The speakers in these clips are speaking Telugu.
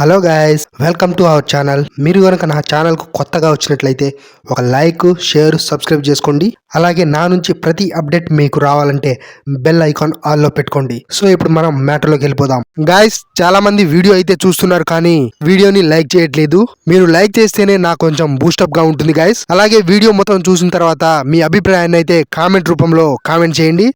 Hello guys, welcome to our channel. మీరు కనుక నా ఛానల్కు కొత్తగా వచ్చినట్లయితే ఒక లైక్, షేర్, సబ్స్క్రైబ్ చేసుకోండి. అలాగే నా నుంచి ప్రతి అప్డేట్ మీకు రావాలంటే బెల్ ఐకాన్ ఆల్లో పెట్టుకోండి. సో ఇప్పుడు మనం మ్యాటర్లోకి వెళ్ళిపోదాం. గైస్, చాలా మంది వీడియో అయితే చూస్తున్నారు కానీ వీడియోని లైక్ చేయట్లేదు. మీరు లైక్ చేస్తేనే నాకు కొంచెం బూస్టప్ గా ఉంటుంది గైస్. అలాగే వీడియో మొత్తం చూసిన తర్వాత మీ అభిప్రాయాన్ని అయితే కామెంట్ రూపంలో కామెంట్ చేయండి.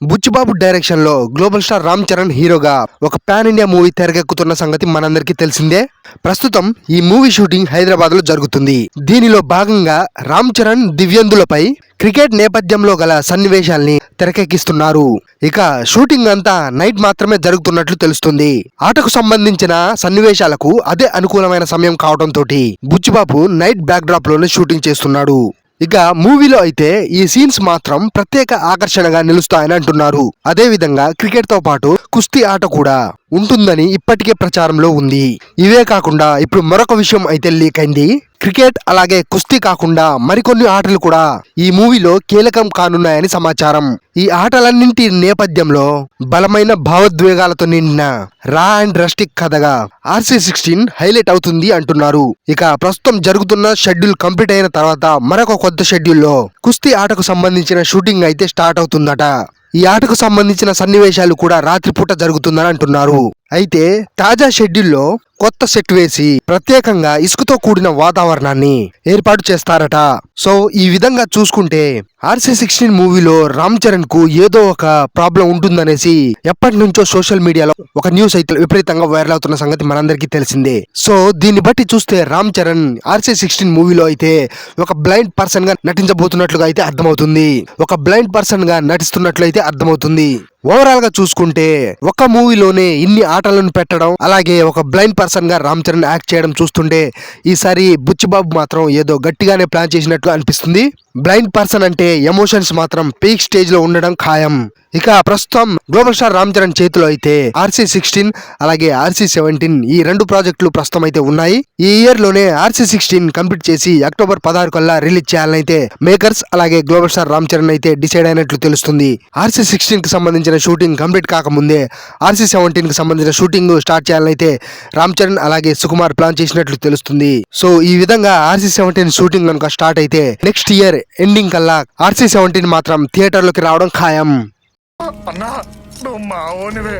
బుచ్చిబాబు డైరెక్షన్ లో గ్లోబల్ స్టార్ రామ్ చరణ్ హీరోగా ఒక పాన్ ఇండియా మూవీ తెరకెక్కుతున్న సంగతి మనందరికీ తెలిసిందే. ప్రస్తుతం ఈ మూవీ షూటింగ్ హైదరాబాద్ లో జరుగుతుంది. దీనిలో భాగంగా రామ్ చరణ్ దివ్యందులపై క్రికెట్ నేపథ్యంలో గల సన్నివేశాల్ని తెరకెక్కిస్తున్నారు. ఇక షూటింగ్ అంతా నైట్ మాత్రమే జరుగుతున్నట్లు తెలుస్తుంది. ఆటకు సంబంధించిన సన్నివేశాలకు అదే అనుకూలమైన సమయం కావడంతో బుచ్చిబాబు నైట్ బ్యాక్ డ్రాప్ లోనే షూటింగ్ చేస్తున్నాడు. ఇక మూవీలో అయితే ఈ సీన్స్ మాత్రం ప్రత్యేక ఆకర్షణగా నిలుస్తాయని అంటున్నారు. అదే విధంగా క్రికెట్ తో పాటు కుస్తీ ఆట కూడా ఉంటుందని ఇప్పటికే ప్రచారంలో ఉంది. ఇవే కాకుండా ఇప్పుడు మరొక విషయం అయితే లీక్ అయింది. క్రికెట్ అలాగే కుస్తీ కాకుండా మరికొన్ని ఆటలు కూడా ఈ మూవీలో కీలకం కానున్నాయని సమాచారం. ఈ ఆటలన్నింటి నేపథ్యంలో బలమైన భావోద్వేగాలతో నిండిన రా అండ్ రస్టిక్ కథగా RC16 హైలైట్ అవుతుంది అంటున్నారు. ఇక ప్రస్తుతం జరుగుతున్న షెడ్యూల్ కంప్లీట్ అయిన తర్వాత మరొక కొత్త షెడ్యూల్లో కుస్తీ ఆటకు సంబంధించిన షూటింగ్ అయితే స్టార్ట్ అవుతుందట. ఈ ఆటకు సంబంధించిన సన్నివేశాలు కూడా రాత్రిపూట జరుగుతుందని అంటున్నారు. అయితే తాజా షెడ్యూల్లో కొత్త సెట్ వేసి ప్రత్యేకంగా ఇసుకతో కూడిన వాతావరణాన్ని ఏర్పాటు చేస్తారట. సో ఈ విధంగా చూసుకుంటే RC16 మూవీలో రామ్ చరణ్ కు ఏదో ఒక ప్రాబ్లం ఉంటుందనేసి ఎప్పటి నుంచో సోషల్ మీడియాలో ఒక న్యూస్ అయితే విపరీతంగా వైరల్ అవుతున్న సంగతి మనందరికీ తెలిసిందే. సో దీన్ని బట్టి చూస్తే రామ్ చరణ్ RC16 మూవీలో అయితే ఒక బ్లైండ్ పర్సన్ గా నటించబోతున్నట్లుగా అయితే అర్థమవుతుంది. ఒక బ్లైండ్ పర్సన్ గా నటిస్తున్నట్లయితే అర్థమవుతుంది. ఓవరాల్ గా చూసుకుంటే ఒక మూవీలోనే ఇన్ని ఆటలను పెట్టడం, అలాగే ఒక బ్లైండ్ పర్సన్ గా రామ్ చరణ్ యాక్ట్ చేయడం చూస్తుంటే ఈసారి బుచ్చిబాబు మాత్రం ఏదో గట్టిగానే ప్లాన్ చేసినట్టు అనిపిస్తుంది. బ్లైండ్ పర్సన్ అంటే ఎమోషన్స్ మాత్రం పీక్ స్టేజ్ లో ఉండడం ఖాయం. ఇక ప్రస్తుతం గ్లోబల్ స్టార్ రామ్ చరణ్ చేతిలో అయితే RC16 అలాగే RC17 ఈ రెండు ప్రాజెక్టులు ప్రస్తుతం అయితే ఉన్నాయి. ఈ ఇయర్ లోనే RC16 కంప్లీట్ చేసి అక్టోబర్ 16 కల్లా రిలీజ్ చేయాలని అయితే మేకర్స్ అలాగే గ్లోబల్ స్టార్ రామ్ చరణ్ అయితే డిసైడ్ అయినట్లు తెలుస్తుంది. RC16 కి సంబంధించిన షూటింగ్ కంప్లీట్ కాకముందే RC17 కి సంబంధించిన షూటింగ్ స్టార్ట్ చేయాలని అయితే రామ్ చరణ్ అలాగే సుకుమార్ ప్లాన్ చేసినట్లు తెలుస్తుంది. సో ఈ విధంగా RC17 షూటింగ్ కనుక స్టార్ట్ అయితే నెక్స్ట్ ఇయర్ ఎండింగ్ కల్లా RC17 మాత్రం థియేటర్ లోకి రావడం ఖాయం. అన్నా నువ్వు మావోనివే.